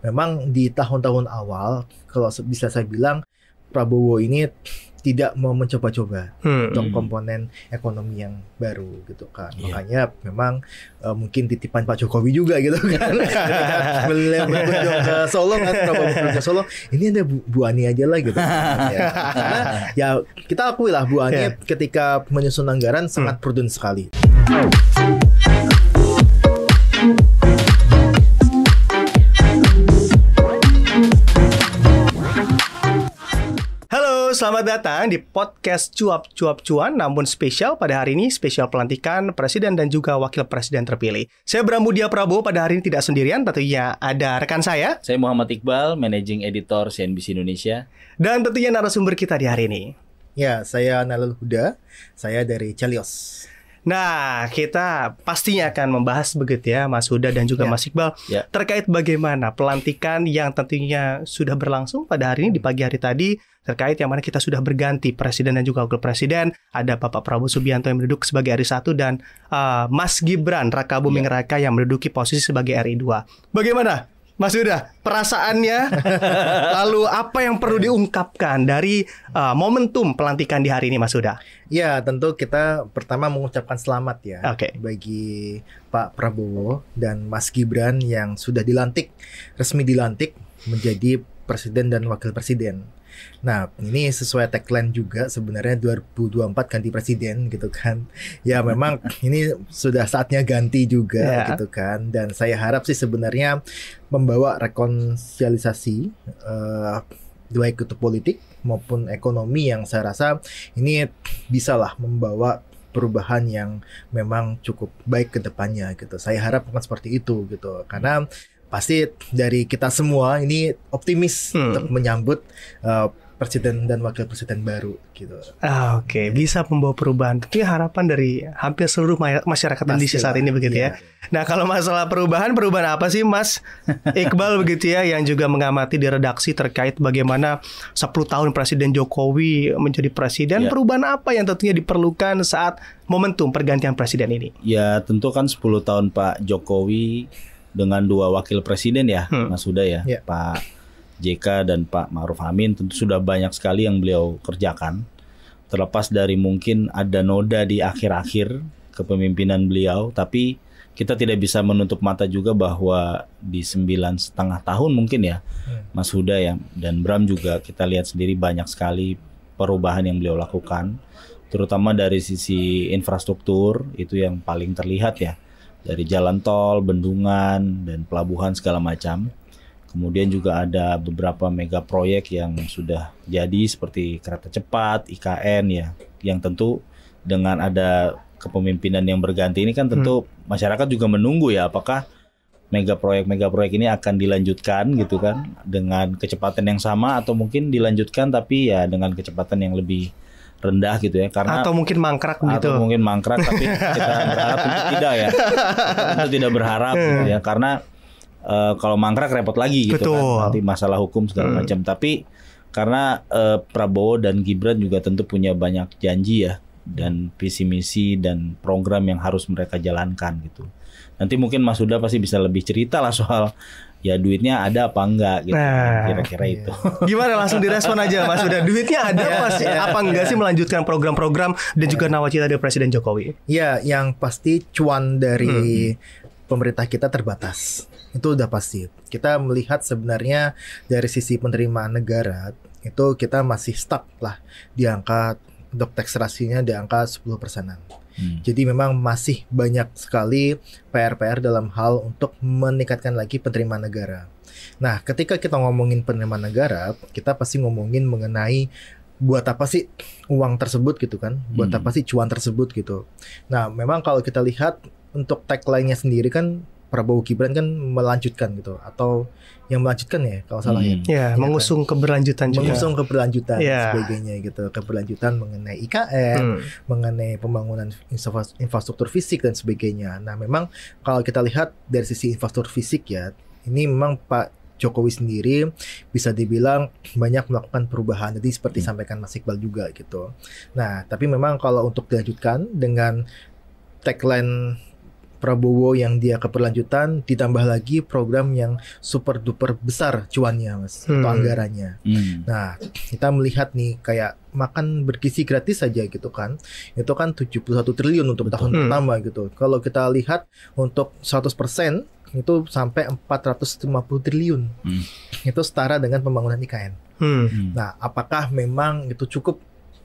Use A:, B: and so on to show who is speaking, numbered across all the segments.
A: memang di tahun-tahun awal, kalau bisa saya bilang, Prabowo ini tidak mau mencoba-coba untuk komponen ekonomi yang baru gitu kan. Makanya memang mungkin titipan Pak Jokowi juga gitu kan. Beliau berkunjung ke Solo kan, Prabowo berkunjung ke Solo, ini ada Bu Ani aja lah gitu. Karena ya kita akui lah Bu Ani ketika menyusun anggaran sangat prudent sekali.
B: Selamat datang di podcast Cuap-Cuap Cuan, namun spesial pada hari ini, spesial pelantikan Presiden dan juga Wakil Presiden terpilih. Saya Bram Budia Prabowo, pada hari ini tidak sendirian, tentunya ada rekan saya.
C: Saya Muhammad Iqbal, Managing Editor CNBC Indonesia.
B: Dan tentunya narasumber kita di hari ini.
A: Ya, saya Nalul Huda, saya dari Celios.
B: Nah, kita pastinya akan membahas begitu ya, Mas Huda dan juga Mas Iqbal, terkait bagaimana pelantikan yang tentunya sudah berlangsung pada hari ini, di pagi hari tadi, terkait yang mana kita sudah berganti Presiden dan juga Wakil Presiden. Ada Bapak Prabowo Subianto yang menduduki sebagai RI1 dan Mas Gibran Raka Buming Raka yang menduduki posisi sebagai RI2. Bagaimana Mas Huda, perasaannya, lalu apa yang perlu diungkapkan dari momentum pelantikan di hari ini, Mas Huda?
A: Ya, tentu kita pertama mengucapkan selamat ya bagi Pak Prabowo dan Mas Gibran yang sudah resmi dilantik menjadi Presiden dan Wakil Presiden. Nah, ini sesuai tagline juga sebenarnya 2024 ganti presiden gitu kan. Ya memang ini sudah saatnya ganti juga gitu kan. Dan saya harap sih sebenarnya membawa rekonsiliasi baik itu politik maupun ekonomi yang saya rasa ini bisalah membawa perubahan yang memang cukup baik ke depannya gitu. Saya harap bukan seperti itu gitu. Karena pasti dari kita semua ini optimis untuk menyambut presiden dan wakil presiden baru gitu.
B: Oke, bisa membawa perubahan. Itu harapan dari hampir seluruh masyarakat Indonesia saat ini begitu ya. Nah, kalau masalah perubahan apa sih Mas Iqbal begitu ya, yang juga mengamati di redaksi terkait bagaimana 10 tahun Presiden Jokowi menjadi presiden, perubahan apa yang tentunya diperlukan saat momentum pergantian presiden ini?
C: Ya, tentu kan 10 tahun Pak Jokowi dengan 2 wakil presiden ya, Mas Huda ya, Pak JK dan Pak Ma'ruf Amin, tentu sudah banyak sekali yang beliau kerjakan. Terlepas dari mungkin ada noda di akhir-akhir kepemimpinan beliau, tapi kita tidak bisa menutup mata juga bahwa di 9,5 tahun mungkin ya, Mas Huda ya, dan Bram juga kita lihat sendiri banyak sekali perubahan yang beliau lakukan, terutama dari sisi infrastruktur, itu yang paling terlihat ya, dari jalan tol, bendungan, dan pelabuhan segala macam. Kemudian juga ada beberapa mega proyek yang sudah jadi seperti kereta cepat, IKN ya, yang tentu dengan ada kepemimpinan yang berganti ini kan tentu masyarakat juga menunggu ya, apakah mega proyek ini akan dilanjutkan gitu kan dengan kecepatan yang sama atau mungkin dilanjutkan tapi ya dengan kecepatan yang lebih rendah gitu ya, karena
B: atau mungkin mangkrak gitu.
C: Atau mungkin mangkrak tapi kita berharap tentu tidak ya. Tentu tidak berharap gitu ya, karena kalau mangkrak repot lagi gitu kan, nanti masalah hukum segala macam. Tapi karena Prabowo dan Gibran juga tentu punya banyak janji ya, dan visi misi dan program yang harus mereka jalankan gitu. Nanti mungkin Mas Huda pasti bisa lebih cerita lah soal ya duitnya ada apa enggak gitu, kira-kira itu.
B: Gimana, langsung direspon aja Mas Huda, duitnya ada apa enggak sih melanjutkan program-program dan juga nawacita dari Presiden Jokowi?
A: Ya, yang pasti cuan dari pemerintah kita terbatas. Itu udah pasti. Kita melihat sebenarnya dari sisi penerimaan negara itu kita masih stuck lah di angka, untuk tax ratio-nya di angka 10%-an. Jadi memang masih banyak sekali PR-PR dalam hal untuk meningkatkan lagi penerimaan negara. Nah, ketika kita ngomongin penerimaan negara, kita pasti ngomongin mengenai buat apa sih uang tersebut gitu kan? Buat apa sih cuan tersebut gitu. Nah, memang kalau kita lihat untuk tagline-nya sendiri kan Prabowo Gibran kan melanjutkan gitu, atau yang melanjutkan ya kalau salah ya
B: mengusung keberlanjutan juga.
A: Mengusung keberlanjutan sebagainya gitu, keberlanjutan mengenai IKN, mengenai pembangunan infrastruktur fisik dan sebagainya. Nah, memang kalau kita lihat dari sisi infrastruktur fisik ya, ini memang Pak Jokowi sendiri bisa dibilang banyak melakukan perubahan. Jadi seperti sampaikan Mas Iqbal juga gitu. Nah, tapi memang kalau untuk dilanjutkan dengan tagline Prabowo yang dia keberlanjutan, ditambah lagi program yang super duper besar cuannya Mas, atau anggarannya. Nah, kita melihat nih kayak makan bergizi gratis saja gitu kan. Itu kan 71 triliun untuk tahun pertama gitu. Kalau kita lihat untuk 100% itu sampai 450 triliun. Itu setara dengan pembangunan IKN. Nah, apakah memang itu cukup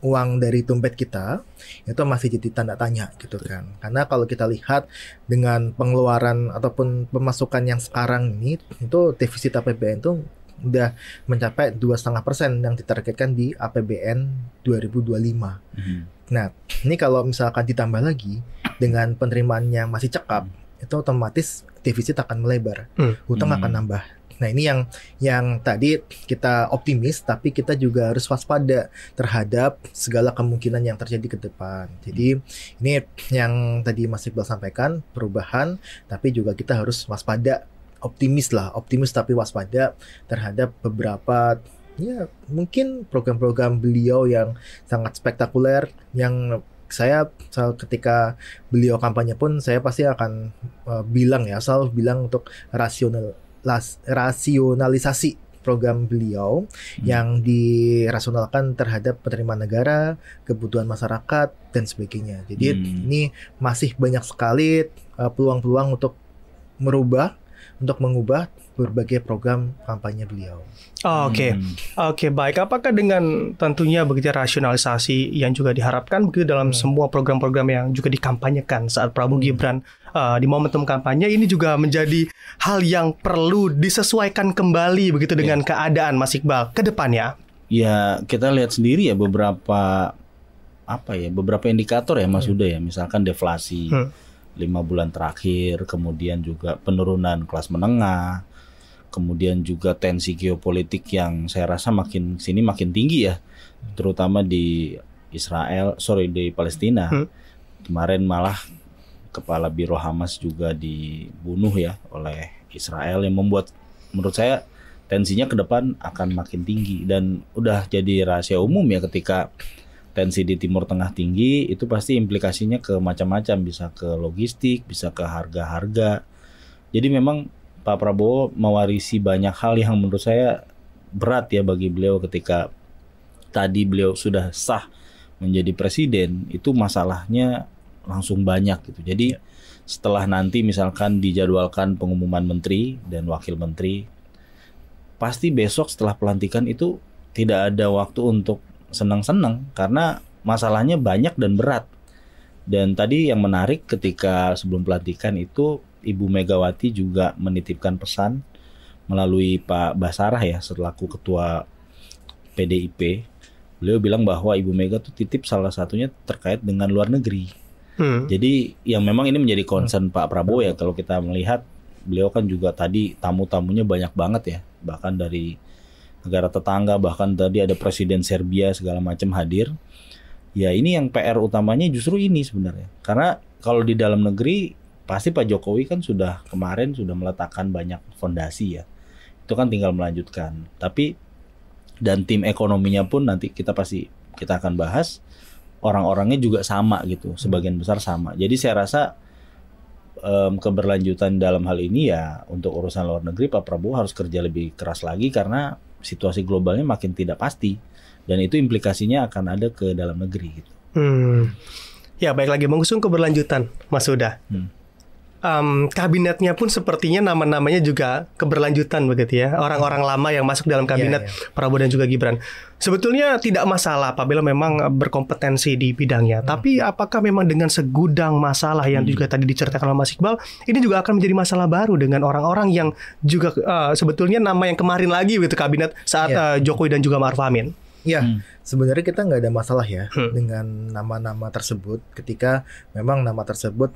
A: uang dari dompet kita? Itu masih jadi tanda tanya gitu kan. Karena kalau kita lihat dengan pengeluaran ataupun pemasukan yang sekarang ini, itu defisit APBN itu udah mencapai 2,5% yang ditargetkan di APBN 2025. Nah, ini kalau misalkan ditambah lagi dengan penerimaan yang masih cekap, itu otomatis defisit akan melebar, hutang akan nambah. Nah, ini yang tadi kita optimis, tapi kita juga harus waspada terhadap segala kemungkinan yang terjadi ke depan. Jadi ini yang tadi Mas Iqbal sampaikan, perubahan, tapi juga kita harus waspada, optimis tapi waspada terhadap beberapa ya mungkin program-program beliau yang sangat spektakuler, yang saya ketika beliau kampanye pun saya pasti akan selalu bilang untuk rasionalisasi program beliau yang dirasionalkan terhadap penerimaan negara, kebutuhan masyarakat, dan sebagainya. Jadi ini masih banyak sekali peluang-peluang untuk mengubah berbagai program kampanye beliau.
B: Oke, baik. Apakah dengan tentunya begitu rasionalisasi yang juga diharapkan begitu dalam semua program-program yang juga dikampanyekan saat Prabowo Gibran di momentum kampanye, ini juga menjadi hal yang perlu disesuaikan kembali begitu dengan keadaan Mas Iqbal ke depannya?
C: Ya, kita lihat sendiri ya beberapa indikator ya Mas Huda ya, misalkan deflasi 5 bulan terakhir, kemudian juga penurunan kelas menengah, kemudian juga tensi geopolitik yang saya rasa makin tinggi ya, terutama di Palestina. Kemarin malah kepala Biro Hamas juga dibunuh ya oleh Israel, yang membuat menurut saya tensinya ke depan akan makin tinggi, dan udah jadi rahasia umum ya ketika tensi di Timur Tengah tinggi, itu pasti implikasinya ke macam-macam, bisa ke logistik, bisa ke harga-harga. Jadi memang Pak Prabowo mewarisi banyak hal yang menurut saya berat ya bagi beliau ketika tadi beliau sudah sah menjadi presiden, itu masalahnya langsung banyak gitu. Jadi setelah nanti misalkan dijadwalkan pengumuman menteri dan wakil menteri, pasti besok setelah pelantikan itu tidak ada waktu untuk senang-senang karena masalahnya banyak dan berat. Dan tadi yang menarik ketika sebelum pelantikan itu Ibu Megawati juga menitipkan pesan melalui Pak Basarah ya, selaku ketua PDIP. Beliau bilang bahwa Ibu Mega tuh titip salah satunya terkait dengan luar negeri. Jadi yang memang ini menjadi concern Pak Prabowo ya, kalau kita melihat beliau kan juga tadi tamu-tamunya banyak banget ya, bahkan dari negara tetangga, bahkan tadi ada Presiden Serbia segala macam hadir. Ya ini yang PR utamanya justru ini sebenarnya. Karena kalau di dalam negeri pasti Pak Jokowi kan kemarin sudah meletakkan banyak fondasi ya. Itu kan tinggal melanjutkan. Tapi dan tim ekonominya pun nanti kita akan bahas, orang-orangnya juga sama gitu, sebagian besar sama. Jadi saya rasa keberlanjutan dalam hal ini ya untuk urusan luar negeri Pak Prabowo harus kerja lebih keras lagi karena situasi globalnya makin tidak pasti, dan itu implikasinya akan ada ke dalam negeri gitu.
B: Ya baik, lagi mengusung keberlanjutan Mas Huda. Kabinetnya pun sepertinya nama-namanya juga keberlanjutan begitu ya. Orang-orang lama yang masuk dalam kabinet Prabowo dan juga Gibran. Sebetulnya tidak masalah apabila memang berkompetensi di bidangnya. Tapi apakah memang dengan segudang masalah yang juga tadi diceritakan oleh Mas Iqbal, ini juga akan menjadi masalah baru dengan orang-orang yang juga sebetulnya nama yang kemarin lagi gitu kabinet saat Jokowi dan juga Ma'ruf Amin.
A: Sebenarnya kita nggak ada masalah ya dengan nama-nama tersebut ketika memang nama tersebut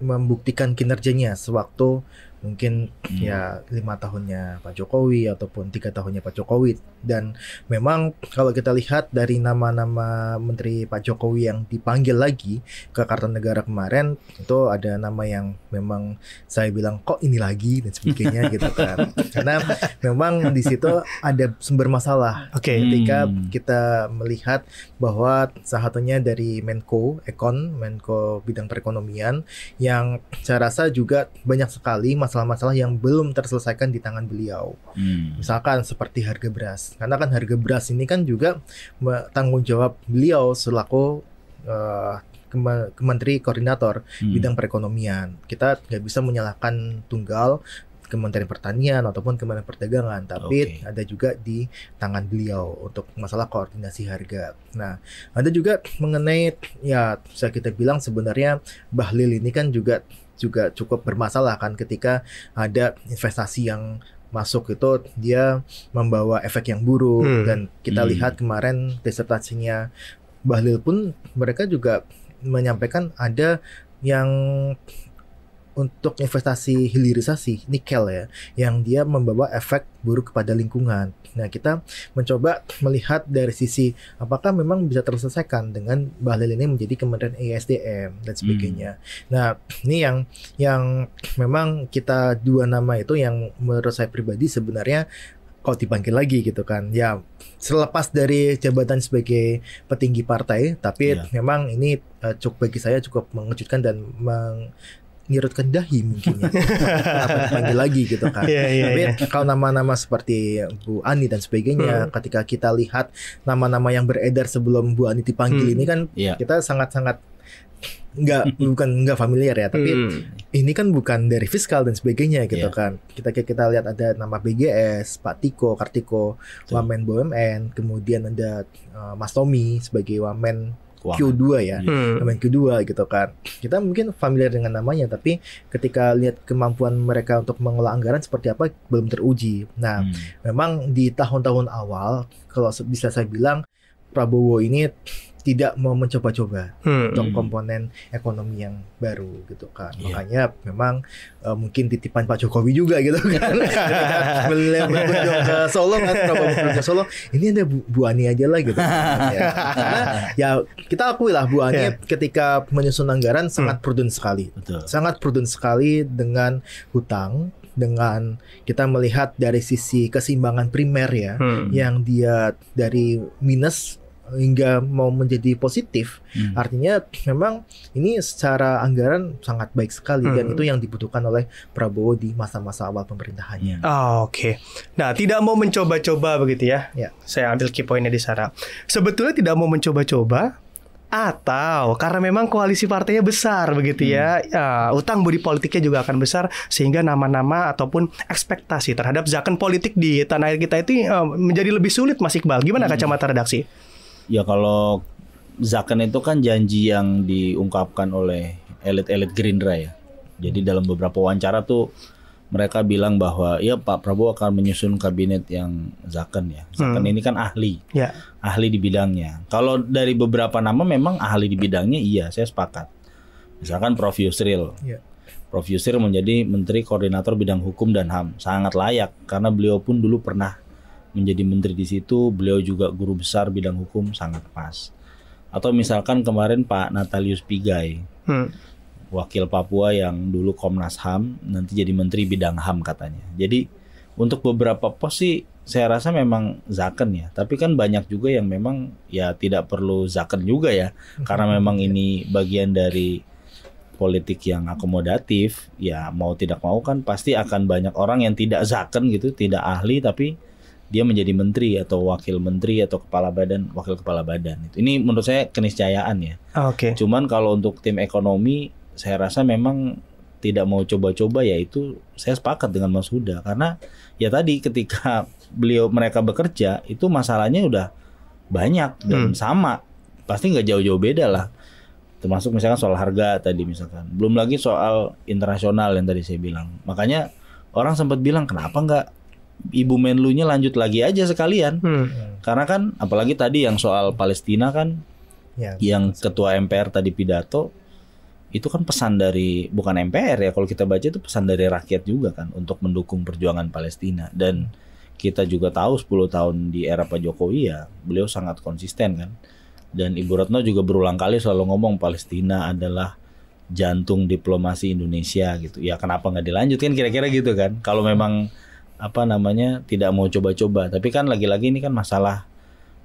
A: membuktikan kinerjanya sewaktu mungkin ya 5 tahunnya Pak Jokowi ataupun 3 tahunnya Pak Jokowi. Dan memang kalau kita lihat dari nama-nama Menteri Pak Jokowi yang dipanggil lagi ke Kartanegara kemarin, itu ada nama yang memang saya bilang kok ini lagi dan sebagainya gitu kan. Karena memang di situ ada sumber masalah. Ketika kita melihat bahwa salah satunya dari Menko bidang perekonomian, yang saya rasa juga banyak sekali masalah-masalah yang belum terselesaikan di tangan beliau. Misalkan seperti harga beras. Karena kan harga beras ini kan juga tanggung jawab beliau selaku Menteri Koordinator bidang perekonomian. Kita nggak bisa menyalahkan tunggal Kementerian Pertanian ataupun Kementerian Perdagangan, tapi ada juga di tangan beliau untuk masalah koordinasi harga. Nah, ada juga mengenai ya bisa kita bilang sebenarnya Bahlil ini kan juga cukup bermasalah kan, ketika ada investasi yang masuk itu dia membawa efek yang buruk. Dan kita lihat kemarin disertasinya Bahlil pun mereka juga menyampaikan ada yang untuk investasi hilirisasi nikel ya, yang dia membawa efek buruk kepada lingkungan. Nah, kita mencoba melihat dari sisi apakah memang bisa terselesaikan dengan Bahlil ini menjadi Kementerian ESDM dan sebagainya. Nah, ini yang memang kita dua nama itu yang menurut saya pribadi sebenarnya kalau dipanggil lagi gitu kan, ya selepas dari jabatan sebagai petinggi partai, tapi memang ini bagi saya cukup mengejutkan dan nyirutkan dahi mungkin ya. Apa dipanggil lagi gitu kan. Tapi kalau nama-nama seperti Bu Ani dan sebagainya, ketika kita lihat nama-nama yang beredar sebelum Bu Ani dipanggil ini kan kita sangat-sangat nggak familiar ya, tapi ini kan bukan dari fiskal dan sebagainya gitu kan. Kita lihat ada nama BGS, Pak Tiko Kartiko, Wamen BUMN, kemudian ada Mas Tommy sebagai Wamen Q2 ya, Wamen Q2 gitu kan. Kita mungkin familiar dengan namanya, tapi ketika lihat kemampuan mereka untuk mengelola anggaran seperti apa belum teruji. Nah, memang di tahun-tahun awal kalau bisa saya bilang Prabowo ini tidak mau mencoba-coba untuk komponen ekonomi yang baru gitu kan. Makanya memang mungkin titipan Pak Jokowi juga gitu kan. Beliau berkunjung ke Solo kan, Prabowo berkunjung ke Solo, ini ada Bu Ani aja lah gitu. Karena ya kita akui lah Bu Ani ketika menyusun anggaran sangat prudent sekali. Sangat prudent sekali dengan hutang, dengan kita melihat dari sisi keseimbangan primer ya, yang dia dari minus hingga mau menjadi positif. Artinya memang ini secara anggaran sangat baik sekali, dan itu yang dibutuhkan oleh Prabowo di masa-masa awal pemerintahannya.
B: Nah, tidak mau mencoba-coba begitu ya. Saya ambil key pointnya di sana. Sebetulnya tidak mau mencoba-coba atau karena memang koalisi partainya besar begitu ya, utang budi politiknya juga akan besar, sehingga nama-nama ataupun ekspektasi terhadap zakon politik di tanah air kita itu menjadi lebih sulit, Mas Iqbal. Gimana kacamata redaksi?
C: Ya, kalau zakon itu kan janji yang diungkapkan oleh elit-elit Gerindra ya. Jadi dalam beberapa wawancara tuh mereka bilang bahwa ya Pak Prabowo akan menyusun kabinet yang zakon ya. Zakon ini kan ahli di bidangnya. Kalau dari beberapa nama memang ahli di bidangnya, iya saya sepakat. Misalkan Prof. Yusril. Prof. Yusril menjadi Menteri Koordinator Bidang Hukum dan HAM. Sangat layak karena beliau pun dulu pernah menjadi menteri di situ, beliau juga guru besar bidang hukum, sangat pas. Atau misalkan kemarin Pak Natalius Pigai, wakil Papua yang dulu Komnas HAM, nanti jadi menteri bidang HAM katanya. Jadi untuk beberapa pos sih saya rasa memang zakon ya, tapi kan banyak juga yang memang ya tidak perlu zakon juga ya, karena memang ini bagian dari politik yang akomodatif. Ya mau tidak mau kan pasti akan banyak orang yang tidak zakon gitu, tidak ahli, tapi dia menjadi menteri atau wakil menteri atau kepala badan, wakil kepala badan. Ini menurut saya keniscayaan ya. Cuman kalau untuk tim ekonomi, saya rasa memang tidak mau coba-coba, ya itu saya sepakat dengan Mas Huda. Karena ya tadi ketika mereka bekerja, itu masalahnya udah banyak dan sama. Pasti nggak jauh-jauh beda lah. Termasuk misalkan soal harga tadi misalkan. Belum lagi soal internasional yang tadi saya bilang. Makanya orang sempat bilang kenapa nggak Ibu Menlunya lanjut lagi aja sekalian. Karena kan apalagi tadi yang soal Palestina kan, yang ketua MPR tadi pidato, itu kan pesan dari bukan MPR ya, kalau kita baca itu pesan dari rakyat juga kan untuk mendukung perjuangan Palestina. Dan kita juga tahu 10 tahun di era Pak Jokowi ya beliau sangat konsisten kan. Dan Ibu Retno juga berulang kali selalu ngomong Palestina adalah jantung diplomasi Indonesia gitu. Ya kenapa nggak dilanjutkan kira-kira gitu kan. Kalau memang tidak mau coba-coba. Tapi kan lagi-lagi ini kan masalah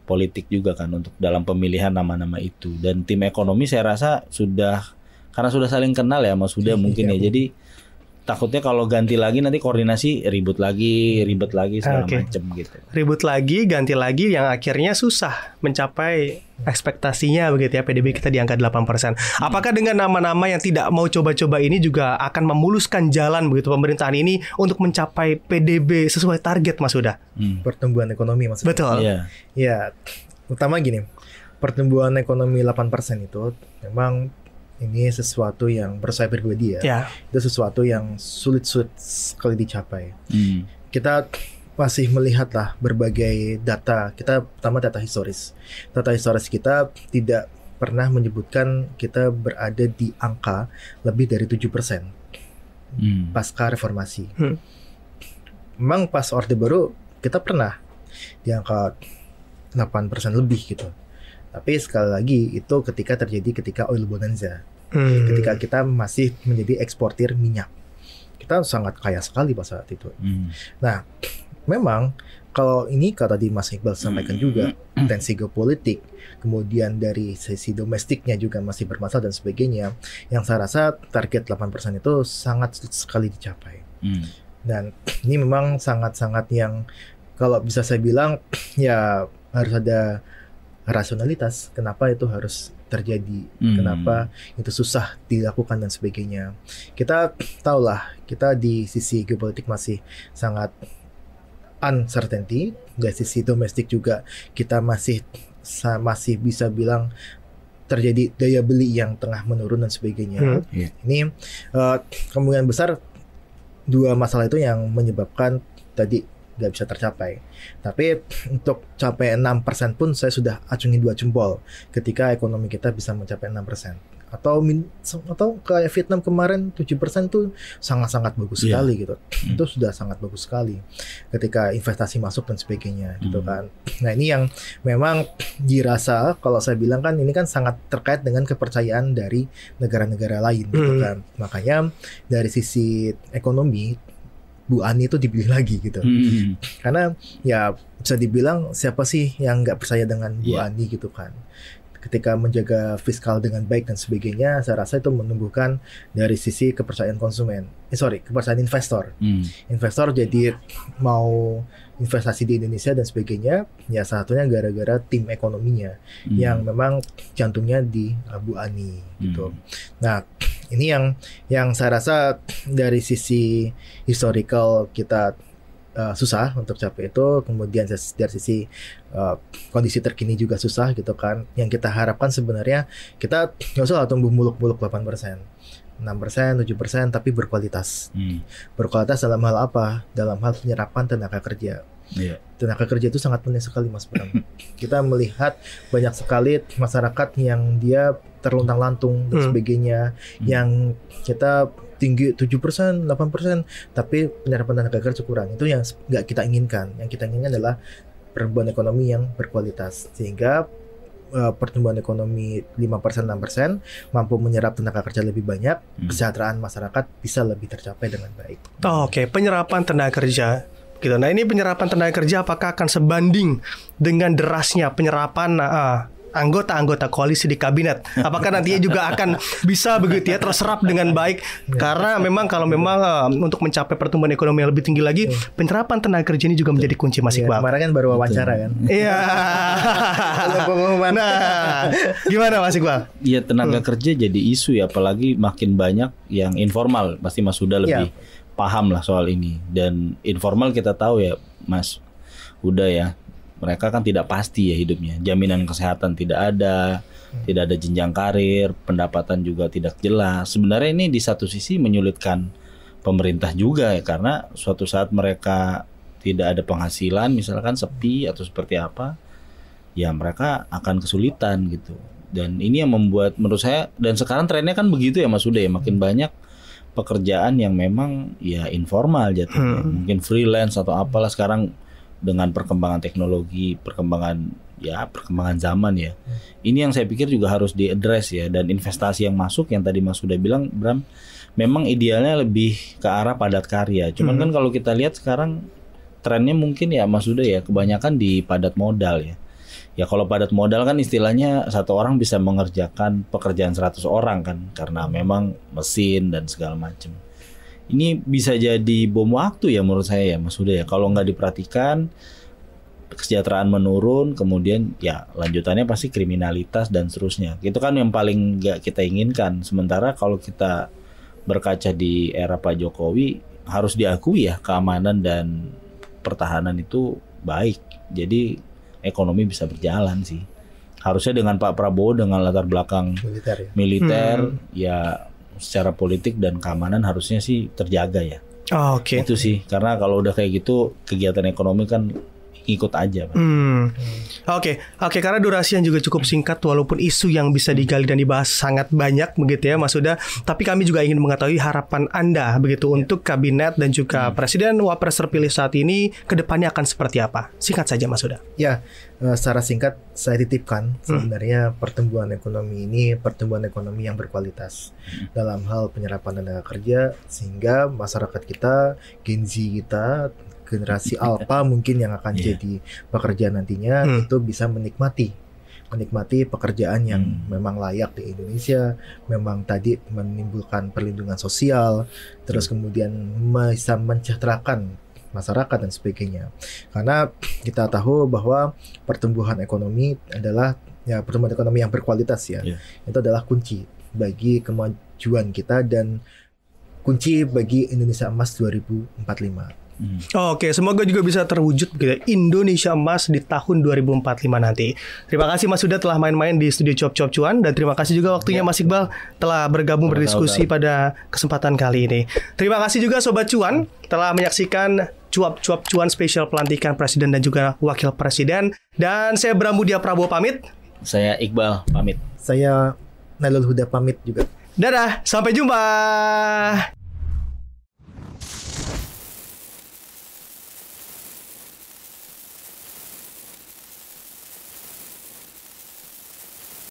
C: politik juga kan untuk dalam pemilihan nama-nama itu. Dan tim ekonomi saya rasa karena sudah saling kenal ya Mas Huda mungkin ya. Jadi takutnya kalau ganti lagi nanti koordinasi ribet lagi segala macam gitu.
B: Ribut lagi, ganti lagi yang akhirnya susah mencapai ekspektasinya begitu ya. PDB kita di angka 8%. Apakah dengan nama-nama yang tidak mau coba-coba ini juga akan memuluskan jalan begitu pemerintahan ini untuk mencapai PDB sesuai target Mas Huda?
A: Pertumbuhan ekonomi Mas.
B: Betul.
A: Ya, utama gini. Pertumbuhan ekonomi 8% itu memang ini sesuatu yang menurut saya pribadi ya. Itu sesuatu yang sulit sekali dicapai. Kita masih melihat lah berbagai data. Kita pertama data historis. Data historis kita tidak pernah menyebutkan kita berada di angka lebih dari 7% pasca reformasi. Memang pas Orde Baru kita pernah di angka 8% lebih gitu. Tapi sekali lagi itu ketika oil bonanza, ketika kita masih menjadi eksportir minyak, kita sangat kaya sekali pada saat itu. Nah, memang kalau tadi Mas Iqbal sampaikan juga tensi geopolitik, kemudian dari sisi domestiknya juga masih bermasalah dan sebagainya, yang saya rasa target 8% itu sangat sulit sekali dicapai. Dan ini memang sangat-sangat yang kalau bisa saya bilang ya harus ada rasionalitas kenapa itu harus terjadi, kenapa itu susah dilakukan dan sebagainya. Kita tahulah kita di sisi geopolitik masih sangat uncertainty, dari sisi domestik juga kita masih bisa bilang terjadi daya beli yang tengah menurun dan sebagainya. Ini kemungkinan besar dua masalah itu yang menyebabkan tadi nggak bisa tercapai. Tapi untuk capai 6% pun saya sudah acungi 2 jempol ketika ekonomi kita bisa mencapai 6%. Atau kayak Vietnam kemarin 7% tuh sangat-sangat bagus sekali gitu. Itu sudah sangat bagus sekali ketika investasi masuk dan sebagainya gitu kan. Nah, ini yang memang dirasa kalau saya bilang kan ini kan sangat terkait dengan kepercayaan dari negara-negara lain gitu kan. Makanya dari sisi ekonomi Bu Ani itu dipilih lagi gitu. Karena ya bisa dibilang siapa sih yang nggak percaya dengan Bu Ani gitu kan. Ketika menjaga fiskal dengan baik dan sebagainya, saya rasa itu menumbuhkan dari sisi kepercayaan kepercayaan investor. Investor jadi mau investasi di Indonesia dan sebagainya, ya salah satunya gara-gara tim ekonominya yang memang jantungnya di Bu Ani gitu. Nah, ini yang saya rasa dari sisi historical kita susah untuk capai itu, kemudian dari sisi kondisi terkini juga susah gitu kan. Yang kita harapkan sebenarnya kita nggak usah tumbuh muluk-muluk 8%, 6%, 7%, tapi berkualitas. Berkualitas dalam hal apa? Dalam hal penyerapan tenaga kerja. Tenaga kerja itu sangat penting sekali Mas Bram. Kita melihat banyak sekali masyarakat yang dia terluntang-lantung dan sebagainya, yang kita tinggi 7%, 8%, tapi penyerapan tenaga kerja kurang. Itu yang nggak kita inginkan. Yang kita inginkan adalah pertumbuhan ekonomi yang berkualitas, sehingga pertumbuhan ekonomi 5%, 6% mampu menyerap tenaga kerja lebih banyak, kesejahteraan masyarakat bisa lebih tercapai dengan baik.
B: Oke, penyerapan tenaga kerja gitu. Nah, ini penyerapan tenaga kerja apakah akan sebanding dengan derasnya penyerapan anggota-anggota koalisi di kabinet? Apakah nantinya juga akan bisa begitu ya terserap dengan baik? Karena memang kalau untuk mencapai pertumbuhan ekonomi yang lebih tinggi lagi, penyerapan tenaga kerja ini juga menjadi kunci Mas Iqbal.
A: Kemarin kan baru wawancara kan.
B: Iya. Nah, gimana Mas Iqbal?
C: Iya, tenaga kerja jadi isu ya, apalagi makin banyak yang informal. Pasti Mas Huda lebih paham lah soal ini. Dan informal kita tahu ya Mas Huda ya, mereka kan tidak pasti ya hidupnya. Jaminan kesehatan tidak ada jenjang karir, pendapatan juga tidak jelas. Sebenarnya ini di satu sisi menyulitkan pemerintah juga ya, karena suatu saat mereka tidak ada penghasilan, misalkan sepi atau seperti apa, ya mereka akan kesulitan gitu. Dan ini yang membuat menurut saya, dan sekarang trennya kan begitu ya Mas Huda ya, makin banyak pekerjaan yang memang ya informal jatuhnya, mungkin freelance atau apalah sekarang dengan perkembangan teknologi, perkembangan zaman ya. Ini yang saya pikir juga harus diaddress ya, dan investasi yang masuk yang tadi Mas Huda bilang, Bram, memang idealnya lebih ke arah padat karya. Cuman kan kalau kita lihat sekarang trennya mungkin ya Mas Huda ya, kebanyakan di padat modal ya. Ya kalau padat modal kan istilahnya satu orang bisa mengerjakan pekerjaan 100 orang kan, karena memang mesin dan segala macam. Ini bisa jadi bom waktu ya menurut saya ya Mas Huda ya. Kalau nggak diperhatikan, kesejahteraan menurun, kemudian ya lanjutannya pasti kriminalitas dan seterusnya. Itu kan yang paling nggak kita inginkan. Sementara kalau kita berkaca di era Pak Jokowi, harus diakui ya keamanan dan pertahanan itu baik. Jadi ekonomi bisa berjalan sih. Harusnya dengan Pak Prabowo dengan latar belakang militer ya secara politik dan keamanan harusnya sih terjaga ya.
B: Oke.
C: Itu sih, karena kalau udah kayak gitu kegiatan ekonomi kan ikut aja.
B: Oke, karena durasi yang juga cukup singkat, walaupun isu yang bisa digali dan dibahas sangat banyak begitu ya Mas Huda, tapi kami juga ingin mengetahui harapan Anda begitu untuk kabinet dan juga Presiden Wapres terpilih saat ini ke depannya akan seperti apa? Singkat saja Mas Huda.
A: Ya, secara singkat saya titipkan sebenarnya pertumbuhan ekonomi ini pertumbuhan ekonomi yang berkualitas dalam hal penyerapan tenaga kerja, sehingga masyarakat kita, Gen Z kita, generasi alpha mungkin yang akan jadi pekerja nantinya itu bisa menikmati pekerjaan yang memang layak di Indonesia, memang tadi menimbulkan perlindungan sosial, terus kemudian bisa mensejahterakan masyarakat dan sebagainya. Karena kita tahu bahwa pertumbuhan ekonomi adalah pertumbuhan ekonomi yang berkualitas ya. Itu adalah kunci bagi kemajuan kita dan kunci bagi Indonesia Emas 2045.
B: Oke, semoga juga bisa terwujud gitu, Indonesia Emas di tahun 2045 nanti. Terima kasih Mas Huda telah main-main di studio Cuap-Cuap Cuan, dan terima kasih juga waktunya Mas Iqbal telah bergabung berdiskusi pada kesempatan kali ini. Terima kasih juga Sobat Cuan telah menyaksikan Cuap-Cuap Cuan spesial pelantikan Presiden dan juga Wakil Presiden. Dan saya Bram Budi Prabowo pamit.
C: Saya Iqbal pamit.
A: Saya Nailul Huda pamit juga.
B: Dadah, sampai jumpa.